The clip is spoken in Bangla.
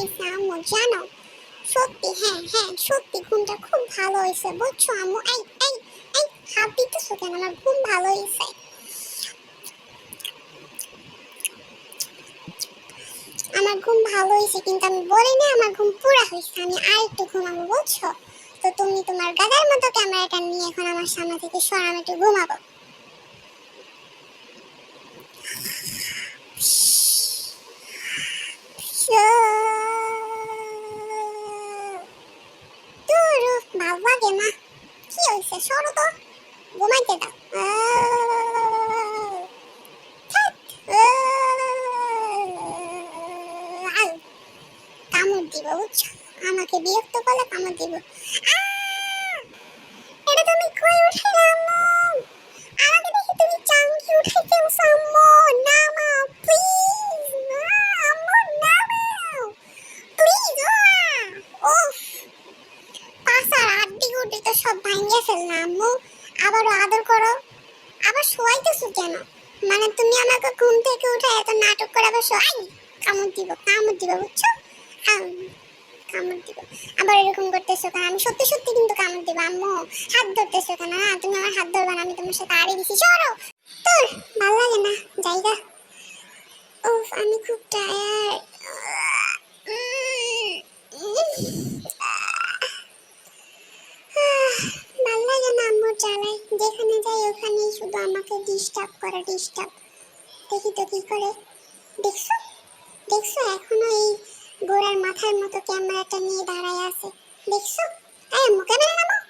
হয়েছে আম্মু জানো? সত্যি, হ্যাঁ হ্যাঁ সত্যি ঘুমটা খুব ভালো হয়েছে বুঝছো আম্মু। এই এই এই হাত দিতেছো কেন? আমার ঘুম ভালো হয়েছে। আমার ঘুম ভালো হয়েছে কিন্তু আমি বলি না আমার ঘুম পুরা হয়েছে, আমি আর একটু ঘুমাবো বুঝছো। তো তুমি তোমার গাদার মতো ক্যামেরাটা নিয়ে এখন আমার সামনে থেকে সর, আমি একটু ঘুমাবো। ভাল লাগে না, কি হয়েছে সরো তো, ঘুমাইতে দাও। কামড় দিব বুঝছো, আমাকে বিরক্ত করলে কামড় দিব। এটা তুমি কই উঠাইলা আম্মু? আমাকে দেখি তুমি চাঙ্কি উঠাই ফেলছো আম্মু। নামাও প্লিজ, আম্মু নামাও প্লিজ। ওফ, পাছার আড্ডি গুড্ডি তো সব ভাঙিয়ে ফেললা আম্মু। আবারও আদর করো, আবার শোয়াইতেছো কেন? মানে তুমি আমাকে ঘুম থেকে উঠে এত নাটক করে আবার শোয়াই? কামড় দিব বুঝছো। কামড় দিব, আবার এরকম করতেছো কেন? আমি সত্যি সত্যি কিন্তু কামড় দিব আম্মু। হাত ধরতেছো কেন? না তুমি আমার হাত ধরবা না, আমি তোমার সাথে আড়ি দিছি, সরো। তোর ভালো লাগে না জায়গা। উফ আমি খুব টায়ার্ড। ভাল লাগে না আম্মুর জ্বালায়, যেখানে যাই ওখানেই শুধু আমাকে ডিস্টার্ব করে ডিস্টার্ব। দেখি তো কি করে। দেখছো দেখছো এখনো এই গোড়ার মাথার মতো ক্যামেরাটা নিয়ে দাঁড়ায় আছে, দেখছো? এই আম্মু ক্যামেরা নামাও।